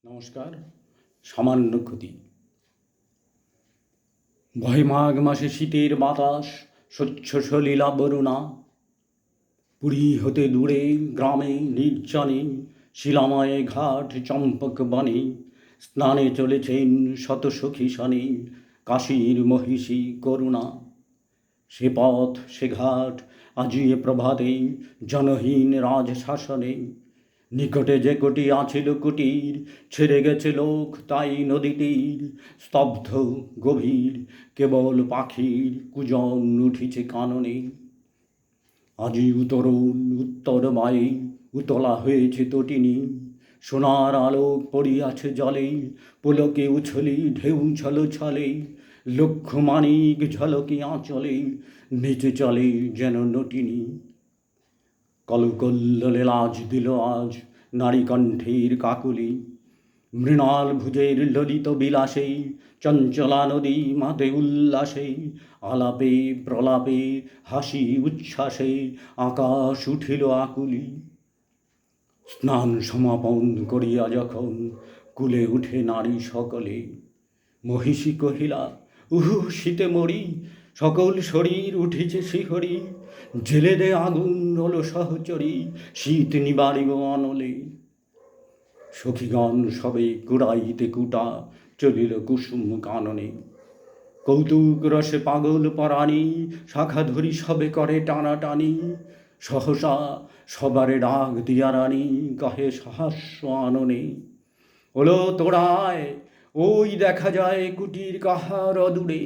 নমস্কার। সামান্য ক্ষতি। ভয় মাঘ মাসে শীতের বাতাস, স্বচ্ছ সলিলা বরুণা। পুরী হতে দূরে গ্রামে নির্জনে, শিলাময় ঘাট চম্পক বনে, স্নানে চলেছেন শত সখী শনে, কাশীর মহিষী করুণা। সে পথ সে ঘাট আজিয়ে প্রভাতে, জনহীন রাজশাসনে। নিকটে যে কুটি আছিল কুটির, ছেড়ে গেছে লোক তাই নদী তীর। স্তব্ধ গভীর কেবল পাখির কুজন উঠিছে কাননে। আজি উত্তরণ উত্তর বায়ে উতলা হয়েছে তটিনী। সোনার আলোক পড়িয়াছে জলে, পুলকে উছলি ঢেউ ছলো ছলে। লক্ষ মানিক ঝলকে আঁচলে, নিচে চলে যেন নটিনী। কলকল্লোলে লাজ দিল আজ নারী কণ্ঠের কাকুলি। মৃণাল ভুজের ললিত বিলাসে, চঞ্চলা নদী মাতে উল্লাসে। আলাপে প্রলাপে হাসি উচ্ছ্বাসে, আকাশ উঠিল আকুলি। স্নান সমাপন করিয়া যখন কুলে উঠে নারী সকলে, মহিষী কহিলা উহু শীতে মরি, সকল শরীর উঠিছে শিহরি। জেলে দে আগুন হল সহচরী, শীত নিবারিব অনলে। সখীগণ সবে কুড়াইতে কুটা, চলিল কুসুম কাননে। কৌতুক রসে পাগল পরাণী, শাখা ধরি সবে করে টানাটানি। সহসা সবারে ডাক দিয়া রানী, কহে সহাস্য আননে। ওলো তোড়ায়, ওই দেখা যায় কুটির কাহার অদূরে।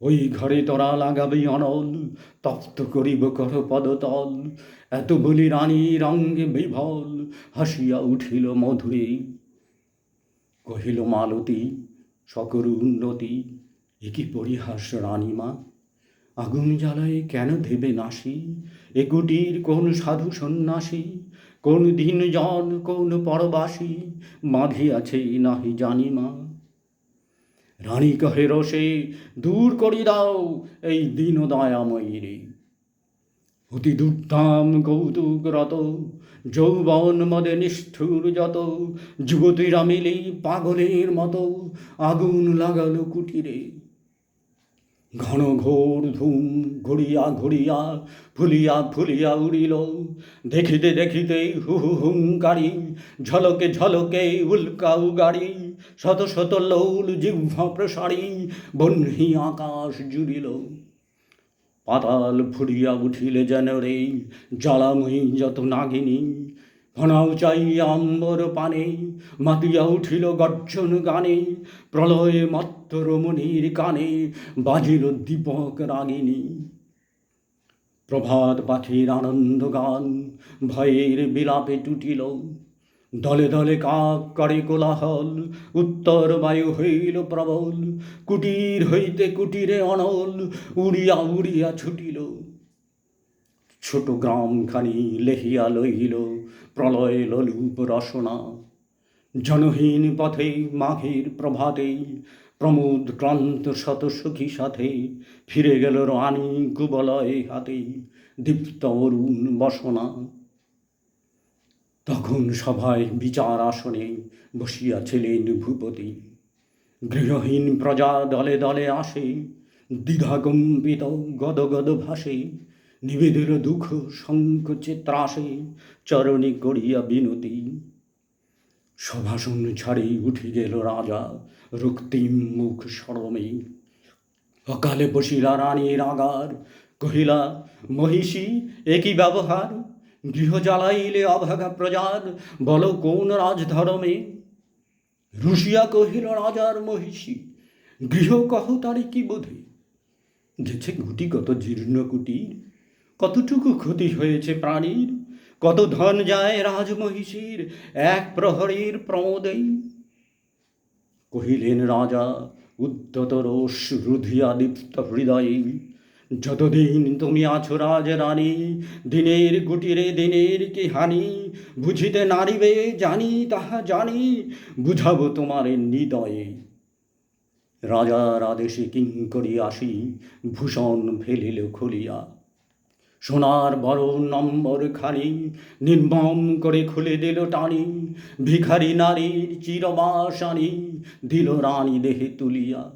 ওই ঘরে তোরা লাগাবি অনল, তপ্ত করিব কর পদতল। এত বলি রানী রঙ্গে বিভল, হাসিয়া উঠিল মধুরে। কহিল মালতী সকরু উন্নতি, এ কি পরিহাস রানীমা। আগুন জ্বালায় কেন দেবে নাসি, এ কুটির কোন সাধু সন্ন্যাসী। কোন দিন জন কোন পরবাসী, বাঁধিয়াছে নাহি জানিমা। রানী কহে রোষে দূর করি দাও এই দীন দয়াময়ী রে। অতি দুর্দাম কৌতুক রত, যৌবন মদে নিষ্ঠুর যত। যুবতীরা মিলে পাগলের মতো, আগুন লাগালো কুটিরে। ঘন ঘোর ধূম ঘুরিয়া ঘুরিয়া, ফুলিয়া ফুলিয়া উড়িল। দেখিতে দেখিতে হু হু হুঙ্কারি, ঝলকে ঝলকে উল্কাও গাড়ি। শত শত লৌল জিহ্বা প্রসারী, বহ্নি আকাশ জুড়িল। পাতাল ফুরিয়া উঠিলে যেন রে, জ্বালাময়ী যত নাগিনী। ঘনাও চাইয়া অম্বর পানে, মাতিয়া উঠিল গর্জন গানে। প্রলয়ে মত্ত রমণীর কানে, বাজিল দীপক রাগিনী। প্রভাত পাখির আনন্দ গান, ভয়ের বিলাপে টুটিল। দলে দলে কাক করে কোলাহল, উত্তর বায়ু হইল প্রবল। কুটির হইতে কুটিরে অনল, উড়িয়া উড়িয়া ছুটিল। ছোট গ্রামখানি লেহিয়া লইল প্রলয় লোলুপ রসনা। জনহীন পথে মাঘের প্রভাতে, প্রমোদ ক্লান্ত শত সখী সাথে। ফিরে গেল রানী কুবলয় হাতে, দীপ্ত অরুণ বসনা। তখন সভায় বিচার আসনে বসিয়াছিলেন ভূপতি। গৃহহীন প্রজা দলে দলে আসে, দ্বিধাকম্পিত গদ গদ ভাসে। নিবেদিত দুঃখ সংকোচে ত্রাসে, চরণে করিয়া বিনতি। সভাসন ছাড়ি উঠি গেল রাজা, রক্তিম মুখ সরমে। অকালে বসিলা রানীর আগার, কহিলা মহিষী একই ব্যবহার। গৃহ জ্বালাইলে অভাগা প্রজার, বল কোন রাজধর্মে। রুষিয়া কহিল রাজার মহিষী, গৃহ কহ তারে কি বোধে। গেছে গুটি কত জীর্ণ কুটির, কতটুকু ক্ষতি হয়েছে প্রাণীর। কত ধন যায় রাজমহিষীর, এক প্রহরীর প্রমোদেই। কহিলেন রাজা উদ্যত রোষ রুধিয়া দীপ্ত হৃদয়ে, যতদিন তুমি আছো রাজ রানী, দিনের কুটিরে দিনের কি হানি। বুঝিতে নারিবে জানি তাহা জানি, বুঝাবো তোমার হৃদয়ে। রাজার আদেশে কিঙ্করী আসি, ভূষণ ফেলিল খুলিয়া। সোনার বড় নম্বর খানি নির্মম করে খুলে দিল টানি, ভিখারি নারীর চিরবাসানি দিল রানী দেহে তুলিয়া।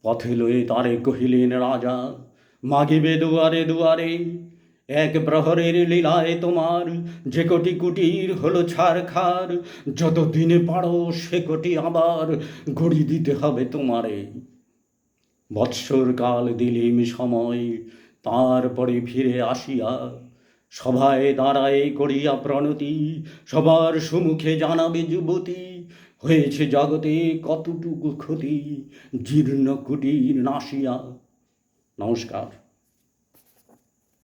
পথে লয়ে তারে কহিলেন রাজা, মাগিবে দুয়ারে দুয়ারে, এক প্রহরের লীলায় তোমার যে কোটি কুটির হলো ছারখার, যত দিনে পারো সে কোটি আবার গড়ি দিতে হবে তোমারে। বৎসর কাল দিলিম সময়, তারপরে ফিরে আসিয়া সভায় দাঁড়ায় করিয়া প্রণতি, সবার সম্মুখে জানাবে যুবতী, হয়েছে জগতে কতটুকু ক্ষতি জীর্ণ কুটির নাশিয়া। নমস্কার।